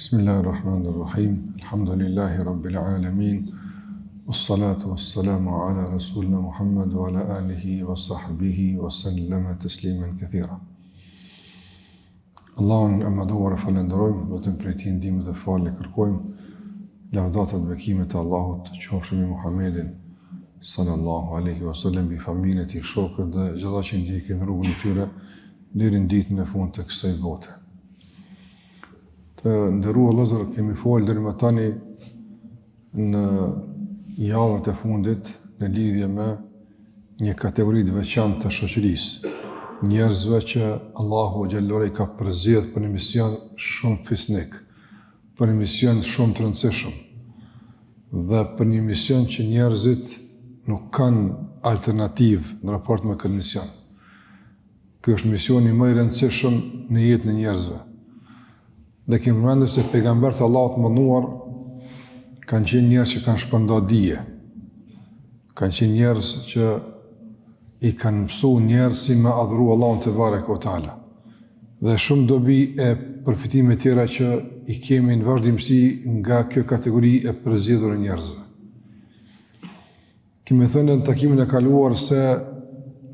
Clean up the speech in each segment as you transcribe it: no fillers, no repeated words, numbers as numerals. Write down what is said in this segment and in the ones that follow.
Bismillahirrahmanirrahim. Alhamdulillahi rabbil alamin. Wassalatu wassalamu ala rasulina Muhammad wa ala alihi wa sahbihi wa sallama tasliman kathira. Allahun e madhuar e falenderojmë, vetëm prej tij ndihmë dhe falë kërkojmë. Lavdata dhe bekimet e Allahut qofshin me Muhammedin sallallahu alaihi wasallam, bi familjen e tij, shokët dhe gjithë ata që ndjekin rrugën e tyre deri në ditën e fundit të kësaj bote. Të nderuar vëllezër, kemi folur deri më tani në javët e fundit në lidhje me një kategori të veçantë të shoqërisë, njerëzve që Allahu xhallahu i ka përzgjedhur për një mision shumë fisnik, për një mision shumë të rëndësishëm dhe për një mision që njerëzit nuk kanë alternativë në raport me këtë mision. Ky është misioni më i rëndësishëm në jetën e njerëzve. Dhe kemi përmendur se pejgamberët e Allahut të mënduar kanë qenë njerëz që kanë shpërndar dije. Kanë qenë njerëz që i kanë mësuar njerëz si me adhuru Allahun te bareke ve teala. Dhe shumë dobi e përfitime tjera që i kemi në vazhdimsi nga kjo kategori e përzgjedhur e njerëzve. Kemi thënë në takimin e kaluar se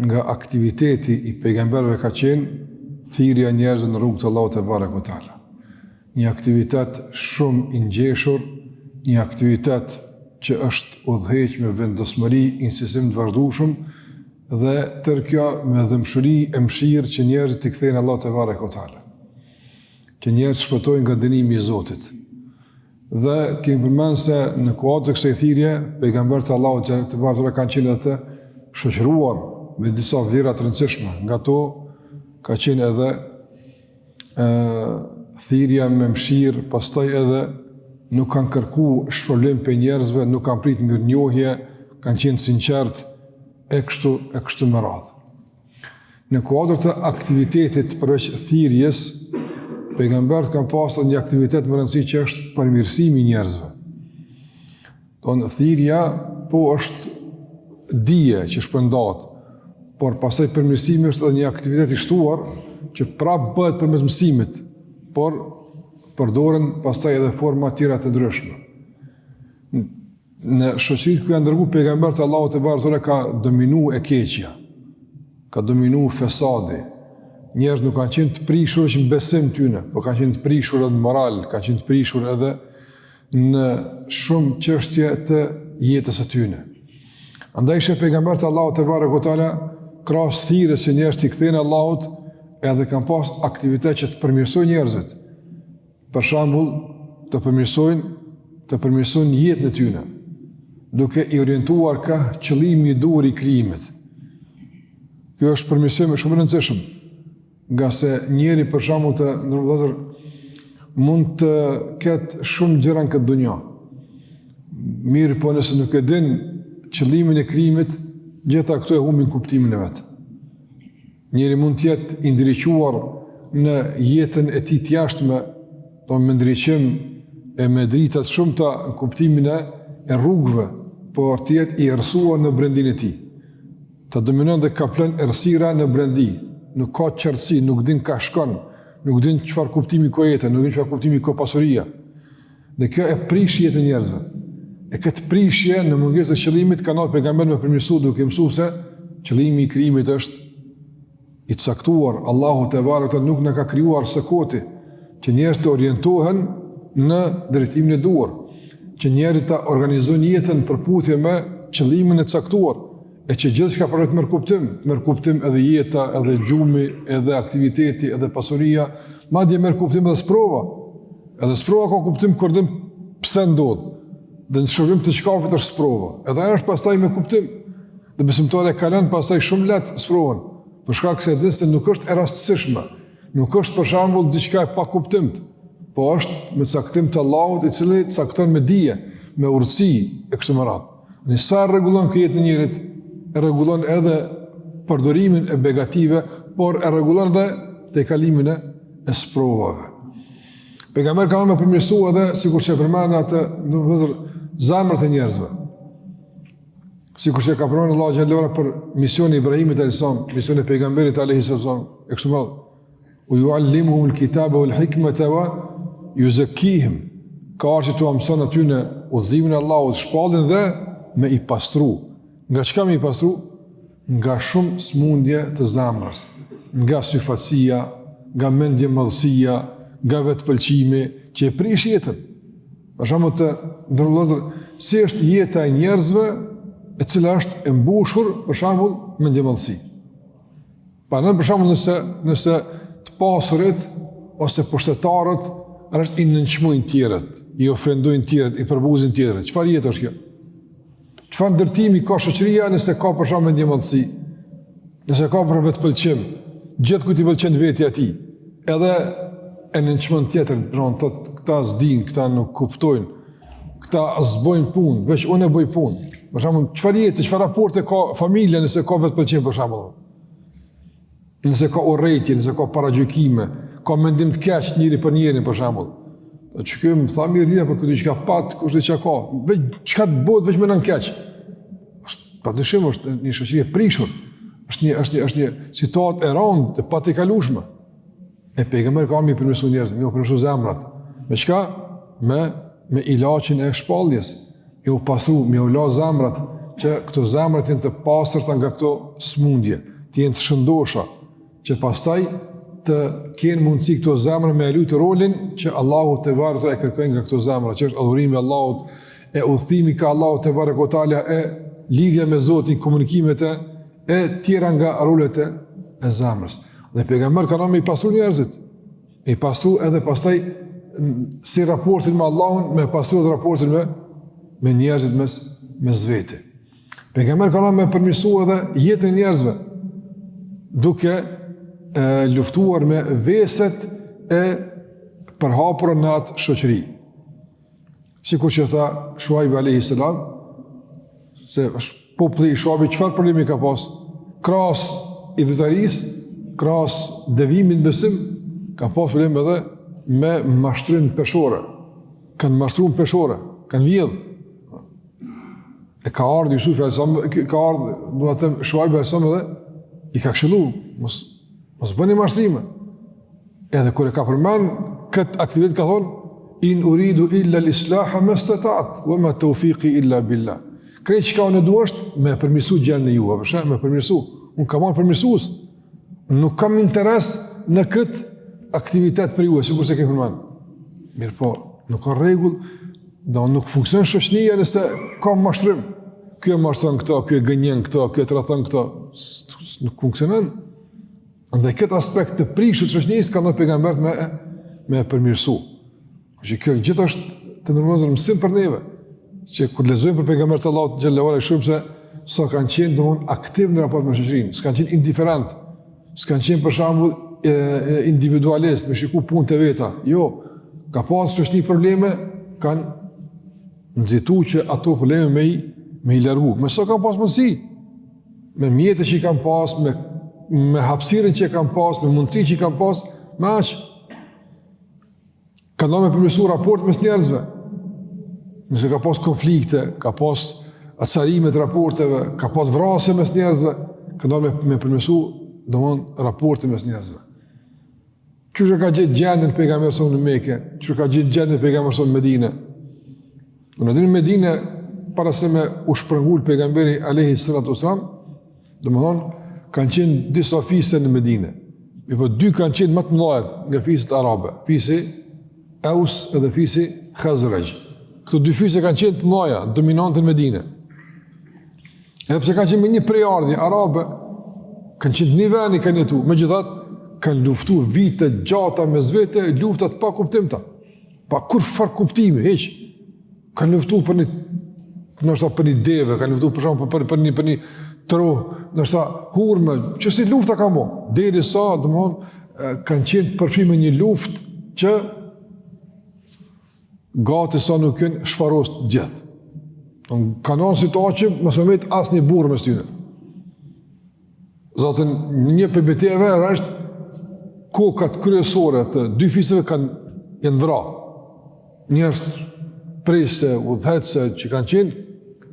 nga aktiviteti i pejgamberëve ka qenë thirrja e njerëzve në rrugën e Allahut te bareke ve teala. Një aktivitet shumë i ngjeshur, një aktivitet që është udhëheq me vendosmëri, insistim të vazhdueshëm dhe tërë kjo me dëmshuri e mëshirë që njerëzit i kthejnë Allahut te bareke ve teala. Që njerëzit shpëtojnë nga dënimi i Zotit. Dhe kemi përmendur se në kuadër të kësaj thirrje, pejgamberët e Allahut te bareke ve teala kanë qenë të shoqëruar me disa vlera të rëndësishme. Nga to ka qenë edhe thirrja me mëshirë, pastaj edhe nuk kanë kërkuar shpërblim për njerëzve, nuk kanë pritur mirënjohje, kanë qenë sinqert e kështu me radhë. Në kuadër të aktivitetit përveç thirrjes, pejgamberët kanë pasur një aktivitet më rëndësishëm që është përmirësimi i njerëzve. Don thirrja po është dije që shpërndahet, por pastaj përmirësimi është edhe një aktivitet i shtuar që prapë bëhet përmes mësimit, por përdoren pastaj edhe forma tjera të ndryshme. Në shoqërinë ku janë dërguar pejgamberët e Allahut te bareke ka dominuar e keqja, ka dominuar fesadi. Njerëzit nuk kanë qenë të prishur në besim tyne, por kanë qenë të prishur edhe në moral, kanë qenë të prishur edhe në shumë çështje të jetës së tyne. Andaj që pejgamberët e Allahut te bareke krahas thirrjes që njerëzit i kthejnë Allahut, edhe kanë pas aktivitet që të përmirësojnë njerëzit. Për shembull, të përmirësojnë jetën e tyre, duke i orientuar ka qëllimi i duhur i krijimit. Kjo është përmirësim shumë i rëndësishëm, nga se njeri për shembull të ndërvëllazër mund të ketë shumë gjëra në këtë dunjë. Mirë, po nëse nuk e din qëllimin e krijimit, gjitha këto e humbin kuptimin e vet. Njeri mund të jetë i ndriçuar në jetën e tij të jashtme, me ndriçim e me drita të shumta në kuptimin e rrugëve, por të jetë i errësuar në brendin e tij. Të dominon dhe ka plan errësira në brendi, nuk ka qartësi, nuk din ka shkon, nuk din çfarë kuptimi ka jeta, nuk din çfarë kuptimi ka pasuria. Dhe kjo e prish jetën e njerëzve. E këtë prishje në mungesë të qëllimit kanë ardhur pejgamberi me përmirësuar duke mësuar se qëllimi i krijimit është i caktuar. Allahu te bareke nuk na ka krijuar së koti që njerëzit të orientohen në drejtimin e duhur, që njerëzit të organizojnë jetën në përputhje me qëllimin e caktuar, e që gjithçka përret merr kuptim edhe jeta, edhe gjumi, edhe aktiviteti, edhe pasuria, madje merr kuptim edhe sprova. Edhe sprova ka kuptim kur dim pse ndodh. Dhe në shërbim të çkafit është sprova. Edhe ajo është pastaj me kuptim. Dhe besimtari ka lënë pastaj shumë lehtë sprovën. Për shkak se din se nuk është e rastësishme. Nuk është për shembull diçka e pa kuptim, po është me caktim të Allahut, i cili cakton me dije, me urtësi e kështu me radhë. Në sa rregullon jetën e njerit, e rregullon edhe përdorimin e begative, por e rregullon edhe tejkalimin e sprovave. Pejgamberi ka më përmirësuar edhe sikur që përmend atë në vëzër zemrat e njerëzve. Sikur që ka përmendur Allahu xhallahu për misionin e Ibrahimit alayhis salam, misionin e pejgamberit alayhis salam, e kështu me radhë. U yuallimuhum al-kitaba wal-hikmata ju zëkihim, ka arë që tu amësën aty në udhëzimin e Allahut, shpallin dhe me i pastru. Nga çka me i pastru? Nga shumë smundje të zemrës, nga syfatësia, nga mendje madhësia, nga vetëpëlqimi, që e prish jetën. Për shembull të ndërlozer, si është jeta e njerëzve e cila është e mbushur, për shembull, mendje madhësi. Për shembull, nëse të pasurit ose pushtetarët i nënçmojnë tjerët, i ofendojnë tjerët, i përbuzin tjerët. Çfarë jetë është kjo? Çfarë ndërtimi ka shoqëria nëse ka për shembull mendje madhësi? Nëse ka për vetëpëlqim, gjithë kujt i pëlqen vetja e tij, edhe e nënçmon tjetrin, thotë këta s'din, këta nuk kuptojnë, këta s'bojnë punë, veç unë e bëj punë. Për shembull, çfarë jetë, çfarë raporte ka familja nëse ka vetëpëlqim për shembull? Nëse ka urrëtie, nëse ka paragjykime, ka mendim të keq njëri për njërin për shembull. Që kjo më tha mirë dia për këtë çka pat, kush çka ka. Veç çka të bëhet veç më nën keq. Padyshim është një shoqëri e prishur. Është një situatë e rëndë, e patikalueshme. E pejgamberi ka më përmirësu njerëzit, më përmirësu zemrat. Me çka? Me ilaçin e shpalljes. U pastru, më u la zemrat që këto zemrat janë të pastërta nga këto smundje, të jenë të shëndosha, që pastaj të kenë mundësi këto zemra me lutë rolin që Allahu te barë e kërkojnë nga këto zemra, që është adhurimi Allahut, e udhëtimi ka Allahu te barë kotala, e lidhja me Zotin, komunikimet e tjera nga rolet e zemrës. Dhe pejgamberi ka me i pastru njerëzit, me i pastru edhe pastaj si raportin me Allahun, me pastru edhe raportin me njerëzit mes vete. Pejgamberi ka me përmirësu edhe jetën e njerëzve, duke luftuar me veset e përhapura në atë shoqëri. Sikur që tha Shuaib alayhis salam, se populli i Shuaibit çfarë problemi ka pas? Krahas idhëtarisë, krahas devimit besim, ka pas problem edhe me mashtrim peshore. Kanë mashtruar peshore, kanë vjedh. E ka ardhur Yusuf alayhis salam, ka ardhur, do të them Shuaib alayhis salam edhe i ka këshillu, mos bëni mashtrime. Edhe kur e ka përmend këtë aktivitet ka thonë in uridu illa l-islaha mastata'at wa ma tawfiqi illa billah. Krejt çka unë dua është me përmirësu gjendjen e juve, për shemb, me përmirësu. Unë kam marrë përmirësues. Nuk kam interes në këtë aktivitet për ju, sikur se ke përmend. Mirë po, nuk ka rregull, do nuk funksionon shoqëria nëse ka mashtrim. Ky e mashtron këto, ky e gënjen këto, ky e tradhon këto, nuk funksionon. Andaj këtë aspekt të prishur të shoqërisë ka ndonjë pejgamber me përmirësu. Që kjo gjithë është të ndërmozur mësim për neve, që kur lexojmë për pejgambert e Allahut xhallahu ala shumë se sa kanë qenë domthon aktiv në raport me shoqërinë, s'kan qenë indiferent, s'kan qenë për shembull individualist, me shiku punët e veta. Jo, ka pas shoqëri probleme, kanë nxitu që ato probleme me i largu. Me sa kanë pas mundësi, me mjetët që i kanë pas, me hapësirën që i kanë pas, me mundësi që i kanë pas, me aq. Ka me përmirësu raport mes njerëzve. Nëse ka pas konflikte, ka pas acarime të raporteve, ka pas vrasje mes njerëzve, ka me përmirësu raporte mes njerëzve. Qështë ka gjithë gjendën pejgamberi sonë në Mekë, qështë ka gjithë gjendën pejgamberi sonë në Medinë. Në Medinë, para se me u shprëngull pejgamberi alayhi salatu wasalam, kanë qenë disa fise në Medinë. Po dy kanë qenë më të mëdha nga fiset arabe, fisi Aus edhe fisi Khazraj. Këto dy fise kanë qenë të mëdha, dominante në Medinë. Edhe pse kanë qenë me një prejardhje arabe, kanë qenë një vend i kanë jetu, megjithatë kanë luftu vite gjata mes vete, luftat pa kuptimta. Pa kur far kuptimi, hiç. Kanë luftu për një deve, kanë luftu për shembull për një tro, ndoshta hurme, që si lufta ka mo. Derisa, kanë qenë përfshirë një luftë që gati sa nuk kënë shfaros të gjithë. Kanon situatë që mësë me metë asë një burë mes tyne. Zatën një përbeteve është kokat kryesore të dy fisëve janë vra. Njerëz prejse, udhëhecse që kanë qenë,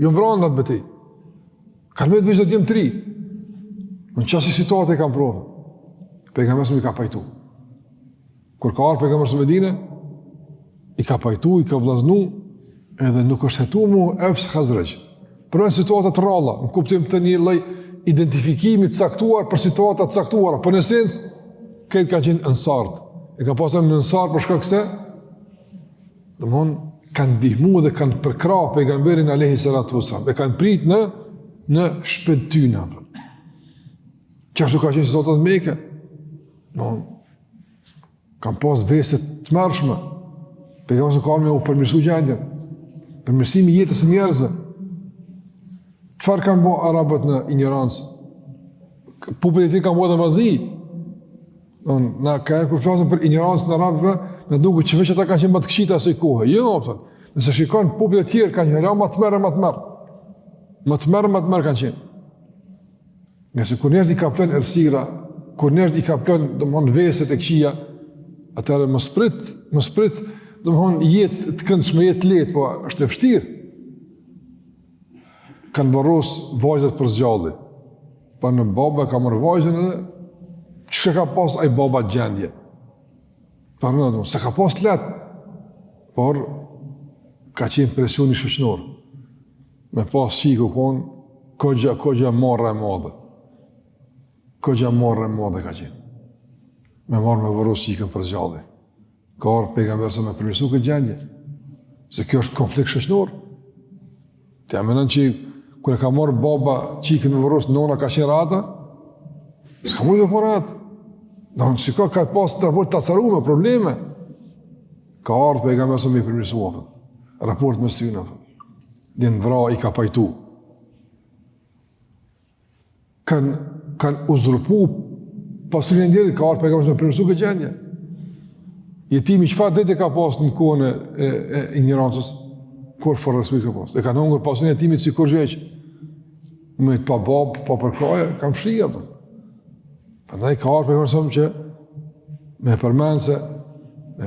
jënë vra në atë betej. Kanë me të vishë do t'jem tri. Në qasi situatë e kanë provë. Pejgamberi i ka pajtu. Kur ka arë pejgamberi në Medinë, i ka pajtu, i ka vllaznu, edhe nuk është hetu mu Efs Khazraj. Për në situatat ralla, në kuptim të një lloj identifikimi të caktuar për situata të caktuara, për në sens, këtë kanë qenë ensart. E ka pasur në ensart për shkak se, domthon kanë ndihmu dhe kanë përkrah pejgamberin alayhi salatu wasallam. E kanë prit në shpëtyna. Qashtu ka qenë situatat Mekë. Domthon kanë pas vese të mërshme. Pejgamberi ka me u përmirësu gjendjen. Përmirësimi i jetës së njerëzve. Çfarë kanë bërë arabët në ignorancë? Populli i tyre kanë bërë mazi. Na kur flasim për ignorancën e arabëve, në duket që veç ata kanë qenë më të këqita asaj kohe. Jo, thonë. Nëse shikon popullet e tjerë kanë qenë më të merë. Më të merë kanë qenë. Nëse kur njerëzit i kaplen errësira, kur njerëzit i kaplen domthon veset e këqija, atëherë mos prit domthon jetë të këndshme, jetë lehtë, po është e vështirë. Kanë boros vajzat për zgjalli. Pa në baba ka marrë vajzën edhe çka ka pas ai baba gjendje. Parëndon, se ka pas letë, por ka qenë presioni shoqëror. Me pas qiku konë, kogja marrë e madhe. Kogja marrë e madhe ka qenë. Me marrë me vëros qikën për zgjalli. Ka orë pejgamber se me përmirësu këtë gjendje. Se kjo është konflikt shoqëror. Të amenon që kër e ka marrë baba qikën me vëros, nona ka qenë rata, s'ka mujtë me po ratë. Në shiko ka pas të raport të acaru me probleme. Ka ardhë pejgamber se me i përmirësu, raport me styjnë, din vra i ka pajtu. Kanë uzurpu pasurin e ndjerit, ka ardhë pejgamber se me përmirësu këtë gjendje. Jetimi qëfar dhejt e ka pas në kohën e ignorancës, kur forësmit ka pas. E ka nëngur pasurin e jetimit si kur gjeq. Me të pa babë, pa përkraje, kam shrija. Përndaj ka arë përmërësëm që me përmenë se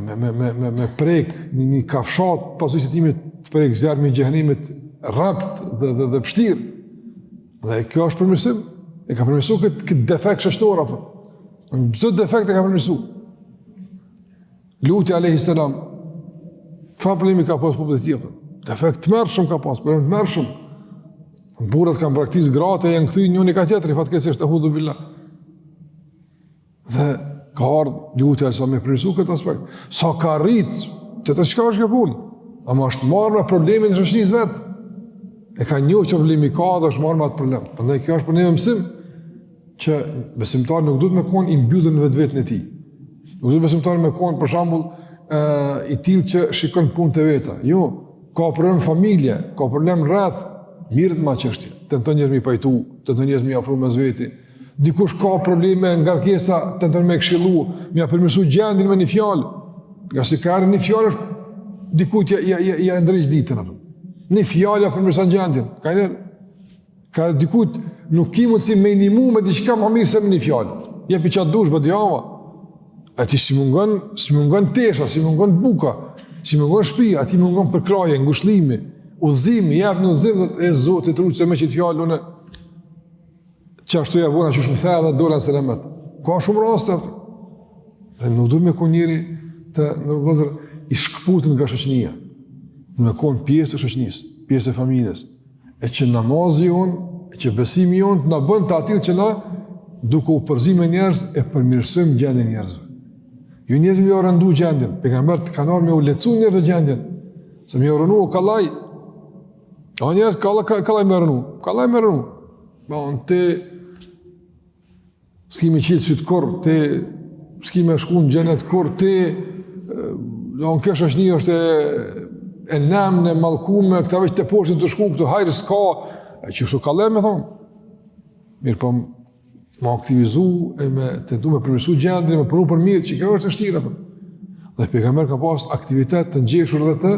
me prek një kafshat pasurin e jetimit të prek zjarmi i gjehenimit rapt dhe pështirë. Dhe kjo është përmirësim. E ka përmirësu këtë defekt shështora. Në gjithë defekt e ka përmirësu. Luti alayhi salam, fa problemi ka pas popullit tjetër. Defekt të mërshëm ka pas, problem të mërshëm. Burrat kanë braktisë gratë, janë këthy njëri ka tjetëri, fatkeqësisht ahudhu billah. Dhe ka ardhë luti alayhi salam me përmirësu këtë aspekt. Sa ka rritë, që të shka është kjo punë, ama është marrë me problemin e shoqërisë vetë. E ka njohë që problemi ka dhe është marrë me atë problem. Prandaj kjo është problemi mësim, që besimtari nuk duhet me konë i mbyllur në vetveten e tij. Nuk duhet besimtari me konë, për shembull, i tillë që shikon punë të veta. Jo, ka problem familje, ka problem rreth, mirët ma çështje. Tenton njerëz mi pajtu, tenton njerëz mi afru mes veti. Dikush ka probleme, ngarkesa, tenton me këshillu, mi ja përmirësu gjendjen me një fjalë. Nga se ka një fjalë është dikujt ja ndriç ditën apo. Një fjalë ja përmirëson gjendjen. Ka dikujt nuk ki mundësi me inimu me diçka më mirë se me një fjalë. Jepi çat dush bëdjava. Ati si mungon tesha, si mungon buka, si mungon shtëpia, ati mungon përkraje, ngushëllimi, udhëzimi, jep në udhëzim dhe e Zotit rrugë se me qitë fjallë unë që ashtu ja vona që shumë thea dhe dola në selemet. Ka shumë rastet. Dhe nuk du me ku njëri të nërgëzër i shkëputën nga shoqënia. Me konë pjesë e shoqënisë, pjesë e familjes. E që namazi unë, e që besimi unë të në bënd të atil që na duke u përzime njerëz e përmirësëm gjendin njerëzve. Ju njerëzve jo rëndu gjendin, pejgambert kanë ardhur me u lecu njerëzve gjendin, se me jo rënu o kallaj, a njerëz kallaj me rënu, ba unë te s'ki me qilë sytë kur, te s'ki me shku në gjenet kur, te unë kesh është një është e nemne, malkume, këta veç të poshtin të shku, këtu hajrë s'ka, e që shtu kallaj me thonë, mirë po më aktivizu e me tentu me përmirësu gjendin, me punu për mirë, që kjo është e shtira. Dhe pejgamber ka pas aktivitet të ngjeshur dhe të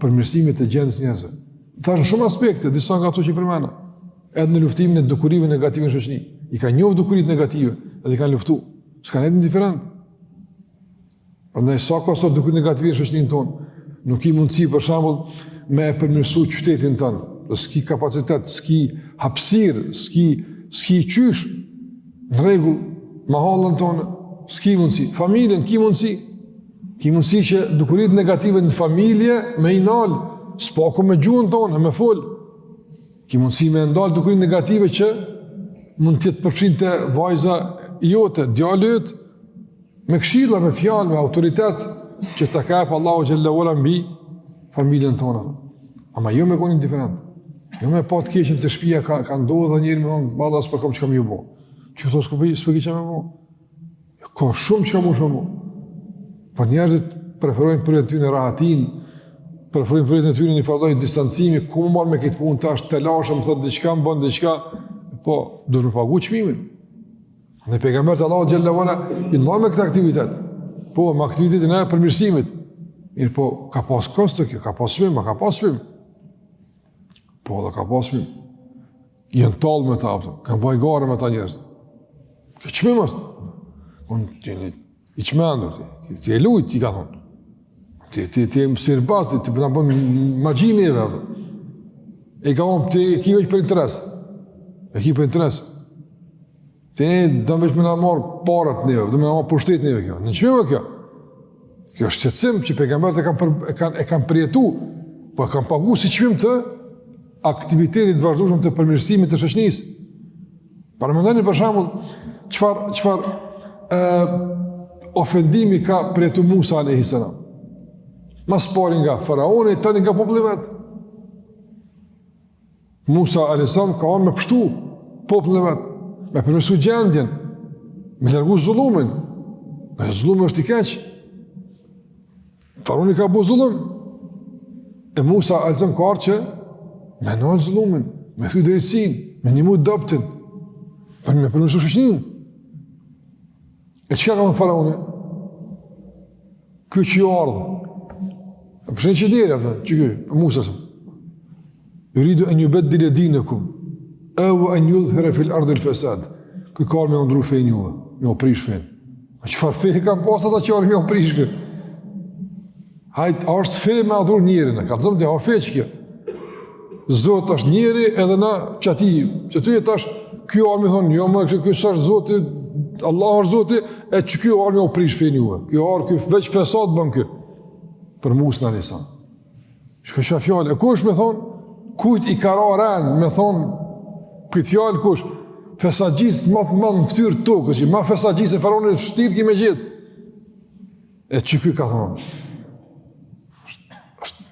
përmirësimit të gjendjes njerëzve. Tash në shumë aspekte, disa nga ato që i përmena, edhe në luftimin e dukurive negative në shoqëni. I ka njohur dukuritë negative, edhe i kanë luftu. S'kan qenë indiferent. Prandaj sa ka sot dukuri negative në shoqërinë tonë, nuk i mundësi për shembull me përmirësu qytetin tonë. S'ki kapacitet, s'ki hapësirë, s'ki qysh. Në rregull, mahallën tonë, s'ki mundësi, familjen, ki mundësi. Ki mundësi që dukurit negative në familje me i nalë, s'pako me gjuhën tonë, me folë. Ki mundësi me ndalë dukurit negative që mund tjetë përfshin të vajza jote, djallët, me këshilla, me fjalë, me autoritet, që të ka e pa Allahu Gjellewala mbi familjen tonë. Ama jo me konin diferent. Jo me pa të keqen të shpia ka ndodhë dhe njëri me thonë, bada s'pa kam që kam ju bo. Që thos s'pa ki që me bo? Ka shumë që ka mu shme bo. Pa njerëzit preferojnë për e ty në rahatin, preferojnë për e ty në një fardoj distancimi, ku më marrë me këtë punë tash, të lashëm, thot diqka, më bënë diqka, po, do në pagu qmimin. Dhe pejgamberi Allahu Gjellewala i marrë me këtë aktivitet. Po, me aktivitetin e përmirësimit. Mirë po, ka pas kosto kjo, ka pas smim, ka pas smim. Po, dhe ka pas smim. Jenë talë me ta, kanë bëj gare me ta njerëz. Kjo qmim është. Unë i qmendur, ti e lujt, ti ka thonë. Ti e mësirë basë, ti përna bënë magjinë e dhe. E ka thonë, ti e ki veç për interes. E ki për interes. Ti dëmë veç me nga marë parët neve, dëmë me nga marë pushtet neve kjo. Në qmim e kjo. Kjo është qëtësim që pejgamberët e kanë përjetu, po e kanë pagu si qmim të aktivitetit vazhdueshëm të përmirësimit të shoqënisë. Paramendoni për shembull çfarë ofendimi ka përjetu Musa alayhis salam. Mas pari nga faraoni, tani nga populli vet. Musa alayhis salam ka me pështu popullin vet, me përmirësu gjendjen, me largu zullumin. Me zullumi është i keq. Faraoni ka bu zullum. E Musa alayhis salam ka ardhur që me nëllë zullumin, me thuj drejtsin, me një mu doptin, për me përmërsu shoqërinë. E qëka ka më faraoni? Kjo që ju ardhë. E përshin që dhere, që kjo, Musa së. Yuridu e një bet dile dinekum, evo e njudhë here fil ardhë il fesad. Kjo ka arë me ndru fejnë juve, me oprish fejnë. A qëfar fejnë kam pas ata që arë me oprish kjo? Hajtë, a është fejnë me adhur njërin, ka të zëmë të ha fejnë që kjo. Zotë është njeri edhe na qati, që tu jetë është, kjo armi thonë, jo më, kjo është Zotë, Allah është Zotë, e që kjo armi o prish fejnë juve. Kjo armi, kjo veç fesat bëm kjo. Për Musa në lisan. Shko që fjallë, e kush me thonë, kujt i kara renë, me thonë, këtë fjallë kush, fesat gjithë ma të në ftyrë tokë, që ma fesat gjithë se faraoni shtirë ki me gjithë. E që kjo ka thonë.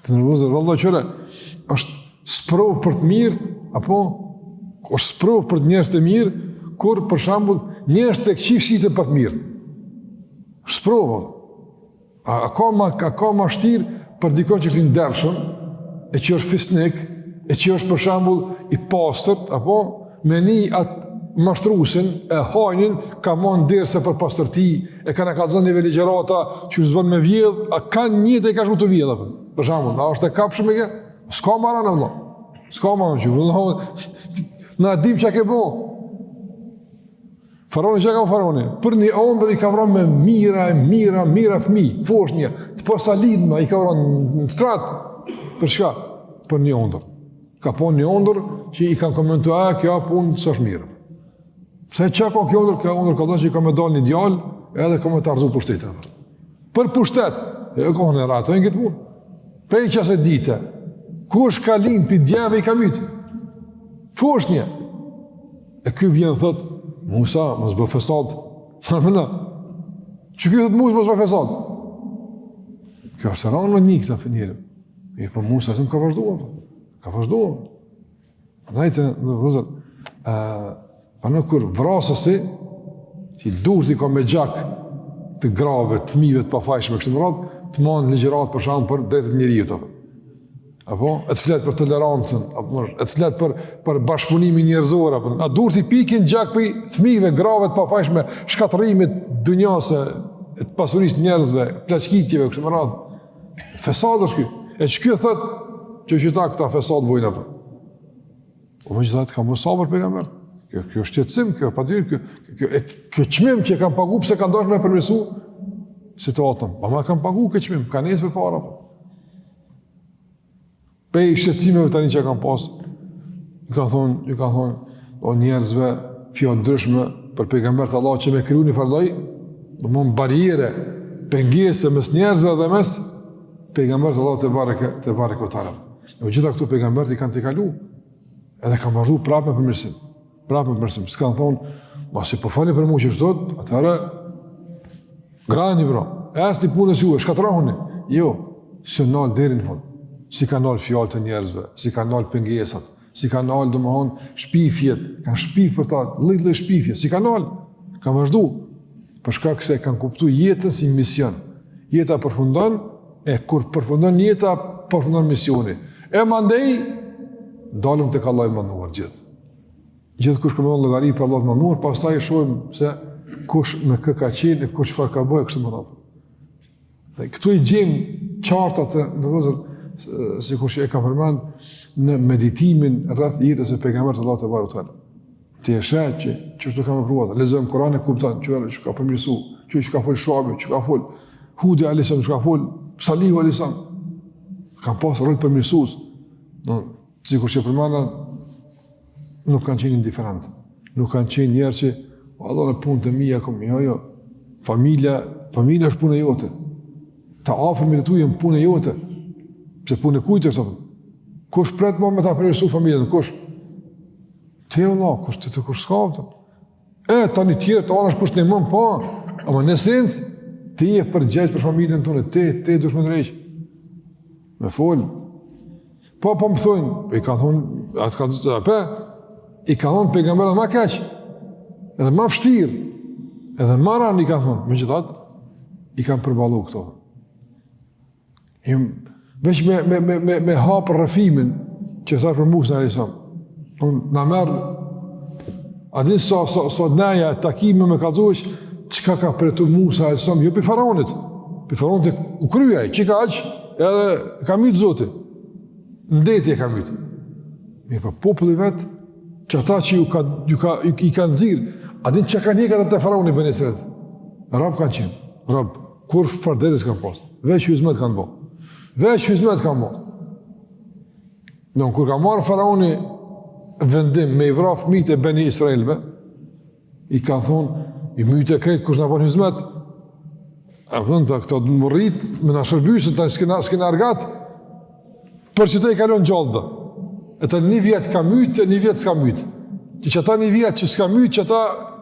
Të nërëzër, vëllë qëre, është sprovë për të mirë, apo është sprovë për të njerëz të mirë, kur për shembull njerëz të këqij shiten për të mirë. Sprovë. A ka ma shtirë për dikon që është i ndershëm, e që është fisnik, e që është për shembull i pastërt, apo me një atë mashtruesin e hajnin ka marrë derse për pastërti, e kanë kallëzuar një ligjërata që u zbën me vjedh, a kanë një të ka shumë të vjedh apo. Për shembull, a është e kapshëm e kjo? S'ka marrë në vëllo. S'ka marrë në që. Në adim që a ke bo. Faroni që a ka faroni? Për një ondër i ka vranë me mira fëmi, foshnja, të posalidma, i ka vranë në stratë. Për shka? Për një ondër. Ka po një ondër që i kanë komentu kjo punë së është mirë. Pse që ka kjo ondër? Kjo ondër ka dhe që i ka me dalë një djallë, edhe ka me të arzu pushtetet. Për pushtet, e ka në ratojnë këtë punë. Prej që asë dite, kush ka linë për djeve i ka mytë? Foshnje. E kjo vjenë thëtë, Musa, mos bë fesad. Që kjo thëtë Musa, mos bë fesad? Kjo është ranë në një këta fënjerim. Mirë për Musa, se më ka vazhdoa. Ka vazhdoa. Dhajte, në vëzër, pa në kur vrasësi, që i duhet i ka me gjak të grave, të fëmijëve të pafajshme, kështë më radhë, të manë ligjërat për shamë për drejtet njeriut. Apo? E të fletë për tolerancën, e të fletë për bashkëpunimi njerëzor. A duhet i pikin gjak për fëmijëve, grave të pafajshme, shkatërimit, dunjase, të pasurisë njerëzve, pleqkitjeve, kështë më radhë. Fesad është kjo. E që kjo thëtë, që qëta këta fesad bojnë apë. O me gjithat ka më sabër pejgamber. Kjo është qëtësim, kjo pa dyrë, kjo qmim që kam pagu pëse kanë dashur me përmirësu situatën. Pa ma kam pagu kjo qmim, ka nesë për para. Pej shqecimeve tani që kam pas, ju ka thonë, o njerëzve, fjallë ndryshme, për pejgamber të Allah që me kryu një fardoj, do më barriere pengesë mes njerëzve dhe mes pejgamberit Allahu te barekuta. Në gjitha këtu pejgamberët i kanë të kalu, edhe kanë vazhdu prapë me përmirësim. S'kanë thonë, si po fali për mu që shtot, atëherë, grani bro, esni punës juve, shkatrahuni. Jo, si nalë deri në fund. Si ka nalë fjallë të njerëzve, si ka nalë pengesat, si ka nalë domethënë shpifjet, kanë shpif për ta, lloj shpifje, si ka nalë, kanë vazhdu. Për shkak se kanë kuptuar jetën si mision. Jeta përfundon, e kur përfundon jeta, përfundon misioni. E mandej, dalëm tek Allahu i manduar gjithë. Gjithë kush këmëron llogari për Allahu i manduar, pastaj shohim se kush me kë ka qenë, kush çfarë ka bëjë kështu më radhë. Dhe këtu i gjejmë qartat e ndërkohë sikur që e ka përmend në meditimin rreth jetës së pejgamberit Allahu te barekuta. Ti e sheh që çështë kam vepruar, lexojmë Kur'anin e kupton çfarë ka përmirësuar, çu ka fol Shuabi, çu ka fol Hudi alayhis salam, çu ka fol Salihu alayhis salam. Ka pas rol përmirësues. Do sikur që përmenda nuk kanë qenë indiferent. Nuk kanë qenë njerëz që Allah në punë të mia kom, jo. Familja është puna jote. Të afërmit të tu janë puna jote. Pse punë kujt është apo? Kush pret më me ta përmirësu familjen, kush? Te Allah, kush të kush skapta. Tani tjerë të anash kush të më pa. Ama në sens ti je përgjegjës për familjen tonë, ti duhet më drejt. Me fol. Po më thonë, i ka thonë, i ka thonë pejgamberët më kaq. Edhe më vështirë. Edhe më ran i ka thonë, megjithatë i kanë përballu këto. Veç me hapë rrëfimin që thash për Musa alayhis salam. Na merr adin so naja takime me kallëzues çka ka pritur Musa alayhis salam jo për faraonit. Për faraonit u kryej, çka aq edhe ka myt Zoti. Ndetje ka myt. Mirë, po populli vet që ata që i kanë nxirr, adin çka kanë ikë ata te faraoni bën Israel. Rob kanë qenë, rob kur fardëres kanë pas. Veç hizmet kanë bë. Veç hizmet kanë bë. Don kur ka marrë faraoni vendim me i vraf fëmijët e Beni Israelve, i kanë thonë, i mytë e krejt kush na bën hizmet. A thonë ta këto më rrit me na shërbysën ta s'kena argat. Për që të i kalon gjallë dhe. E të një vjetë ka mytë, një vjetë s'ka mytë. Që ata një vjetë që s'ka mytë, që ata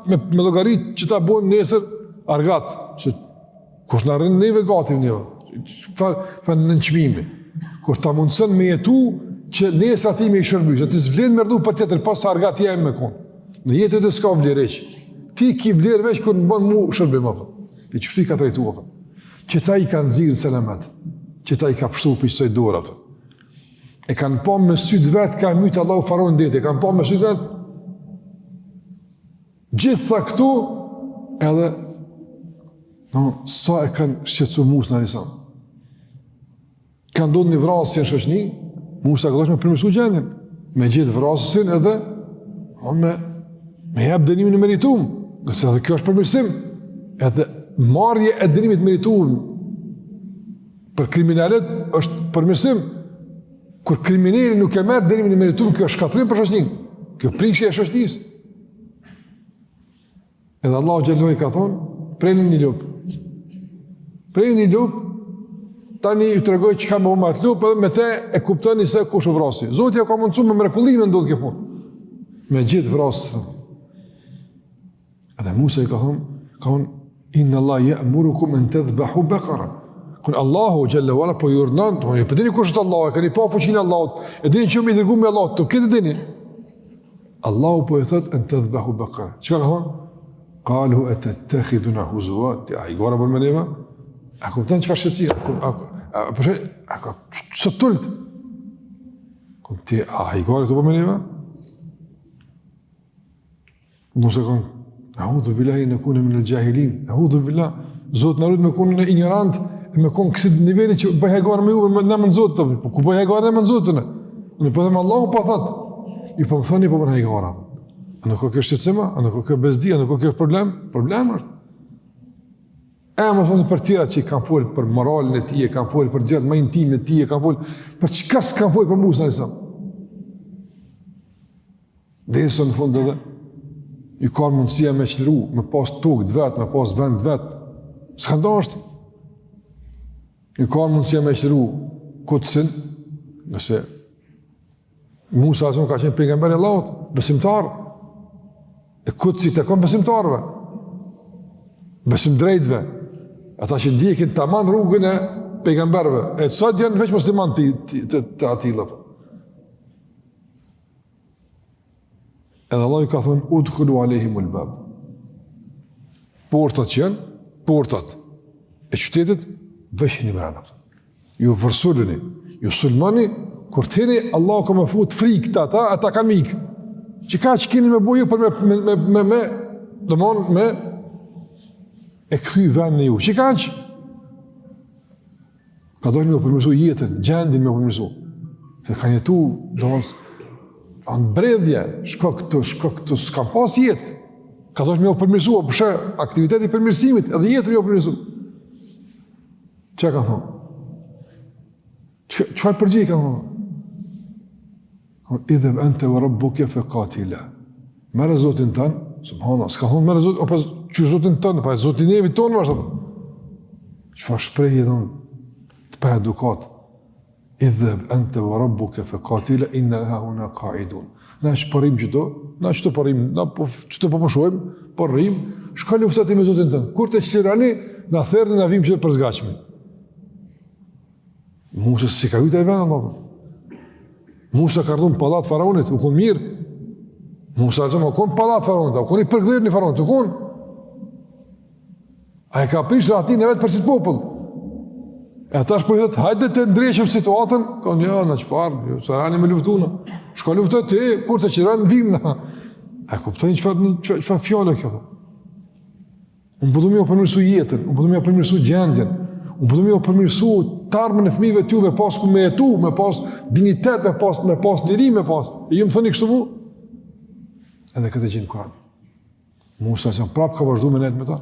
me llogaritë që ta bojnë nesër argat. Që kush na rrin neve gati neve. Fa në nënçmimi. Kur ta mundson me jetu që nesër ati me i shërbysë. Ti s'vlen me rdu për tjetër pas argat jemi me konë. Në jetët e s'ka vlerëq. Ti ki vlerë veç kur në bën mu shërbim apo. Ti çështi ka trajtu apo. Që ta i kanë nxirrë selamet. Që ta i ka pështu për qësoj dorë apo. E kanë pa me sytë vetë, ka mytë Allahu faraon deti, e kanë pa me sytë vetë. Gjitha këtu, edhe, sa e kanë shqetsu Musa alayhis salam. Kanë ndodhur një vrasje në shoqni, Musa ka dashur me përmirësu gjendjen, me gjithë vrasësin edhe, me jep dënimin e merituar, nëse edhe kjo është përmirësim, edhe marrje e dënimit merituar për kriminalet është përmirësim. Kur kriminali nuk e merr dënimin e merituar, kjo është shkatrim për shoqnin. Kjo prishje e shoqnisë. Edhe Allahu xhallahu ka thonë, preni një lup. Preni një lup, tani ju tregoj çka më ma të lup, edhe me te e kuptoni se kush u vrasi. Zoti ja ka mundsuar me mrekullinë ndodh kjo punë. Me gjithë vrasën. Edhe Musa i ka thonë, inna Allah ya'murukum an tadhbahu baqara. Kur Allahu xhallahu ala po ju urdhon, po ju dini kush është Allahu, e keni pa fuqinë e Allahut, e dini që më i dërguar me Allahut, to këtë dini. Allahu po i thot an tadhbahu baqara. Çka ka thonë? Qalu atattakhiduna huzwa, ai gora për meneva. A kupton çfarë shësi? A ka çotult. Ti ai gora të për meneva? Musa kon, a'udhu billahi nakuna min al-jahilin. A'udhu billah, Zot na lut me konë në ignorant, me konë kësit niveli që bëj hajgarë me juve, në më nëzotë, po ku bëj hajgarë në më nëzotë në? Në po dhe me Allahu po thotë, ju po më thoni po më hajgarë. A në ko kjo shqecima, a në ko kjo bezdi, a në ko kjo problem? Problem është. Më thonë për tjera që i kam folë për moralin e tije, kam folë për gjatë më intimin e tije, kam folë për qëka s'kam folë për Musa alayhis salam. Dhe së në fund edhe, ju ka mundësia me qëllëru, me pas tokë të vetë, me pas vend të vetë. S'ka nda është. Një ka mundësia me qëtëru Kutsin, nëse Musa ason ka qenë pejgamberi Allahut, besimtar, e Kutsi të kom besimtarve, besim drejtve, ata që ndjekin tamam rrugën e pejgamberve, e sot janë veç musliman të atilla. Edhe Allah i ka thonë, udkhulu alehimul bab. Portat që janë, portat e qytetit, veç një mrena. Ju vërsulluni, ju sulmani, kur të hini, Allah ka me fut frikë të ata ka mikë. Që ka që keni me buju për me e këthy venë në ju. Që ka që? Ka dojnë me përmirësu jetën, gjendin me përmirësu. Se ka jetu, anë bredhje, shko këtu, s'kam pas jetë. Ka dojnë me përmirësu, përshë aktiviteti përmirësimit, edhe jetën me përmirësu. Që ka thonë? Qëfar përgjej ka thonë? Idhem ente vë rabbuke fe katila. Mere zotin tënë, subhana, s'ka thonë mere zotin, opa që zotin tënë, pa zotin evi tonë, vërshë. Qëfar shprejje thonë, të pa edukat. Idhem ente vë rabbuke fe katila, inna hahuna qaidun. Na që përim qëto, na që të përim, na që të pëmëshojmë, përrim, shka luftati me zotin tënë. Kur të qërani, na thërdi, na vim që të përzgachmi. Musa si ka vita e venë, Allah. Musa ka rëdhun palat faraonit, u konë mirë. Musa u konë palat faraonit, u konë i përgdhirë një faraonit, u konë. A e ka prishë ati në vetë për qitë popull. E ata është përgjët, hajde të ndreshëm situatën, konë, ja, në qëfarë, sarani me luftuna. Shko luftë të kur të qiranë në vim, na. E kuptojnë qëfar fjallë e kjo. Unë përdu me o përmirësu jetën, unë përdu me o përmirësu gjendjen, unë përdu me o përmirësu tarmën e fëmijëve t'ju me pas ku me jetu, me pas dignitet, me pas liri, me pas. E ju më thoni kështu mu? Edhe këtë e gjenë Kur'an. Musa që prapë ka vazhdu me net me ta.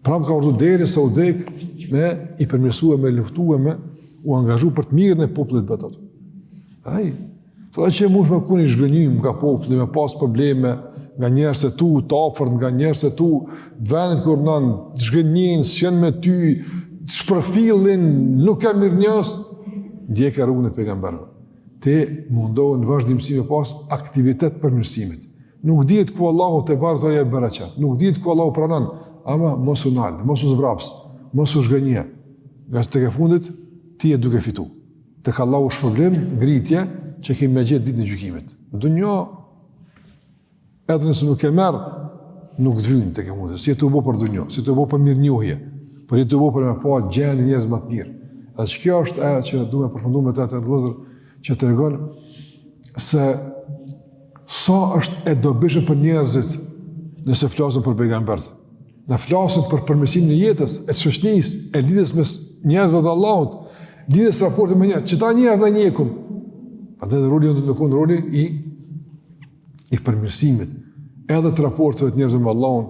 Prapë ka vazhdu deri sa u dek me i përmirësu e me luftu e me u angazhu për të mirën e popullit betat. Aj, të da që mush me kun i zhgënjim nga popullit, me pas probleme, nga njerës e tu, të afërt, nga njerës e tu, venit kur nën, të zhgënjin, s'jen me ty, të shpërfillin, nuk e mirë njës, ndjek e rrugën e pejgamberëve. Te mundohen në vazhdimësi me pas aktivitet përmirësimit. Nuk dihet ku Allahu te barë e bereqet, nuk dihet ku Allahu pranon, ama mos u nalë, mos u zbraps, mos u zhgënje. Nga së të ke fundit, ti e duke fitu. Tek Allahu është problem, ngritje, që kemi me gjithë ditë në gjykimit. Në dunjo, edhe nëse nuk e merë, nuk të vynë të ke fundit. Si e të u bo për dunjo, si e të u bo për mirë njohje, për i të bo për me pa gjenë njëzë më të mirë. Edhe që kjo është e që du me përfundu me të lëzër, që të regon se sa është e dobishme për njerëzit nëse flasën për pejgambert. Në flasën për përmirësimin e jetës, e shoqënisë, e lidhjes mes njerëzve dhe Allahut, lidhjes raportit me njerëz, që ta njerëz na njekum. Andaj roli jonë do të qenë roli i përmirësimit, edhe të raporteve të njerëzve me Allahun,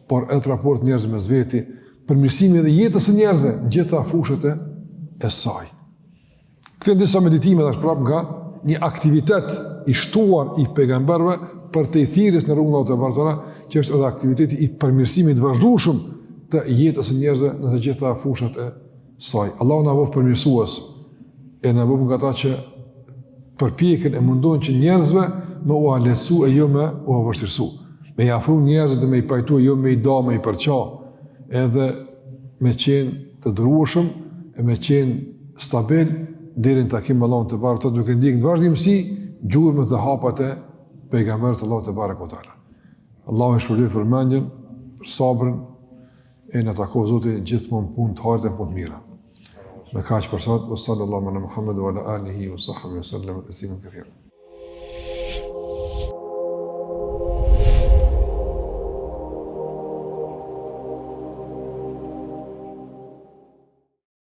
por edhe të raportit të njerëzve mes veti, përmirësimi edhe jetës së njerëzve në gjitha fushat e saj. Këto janë disa meditime tash prapë nga një aktivitet i shtuar i pejgamberëve për të thirrjes në rrugën e Allahut te bartona, që është edhe aktiviteti i përmirësimit të vazhdueshëm të jetës së njerëzve në të gjitha fushat e saj. Allahu na bëf përmirësues e na bëf nga ata që përpjekën e mundojnë që njerëzve me u lehtësu e jo me u vështirësu. Me i afru njerëzve dhe me i pajtu e jo me i da, me i përqa, edhe me qenë të durueshëm e me qenë stabil deri në takim me Allahun te barekuta, duke ndjekë në vazhdimsi gjurmët dhe hapat e pejgamberit Allahut te barekuta. Allahu e shpërblyej për mendjen, për sabrën, e në takojë Zoti gjithmonë punë të harta e punë të mira. Me kaq për sot, sallallahu alaihi wa sallam wa ala alihi wa sahbihi wa sallam tasliman katira.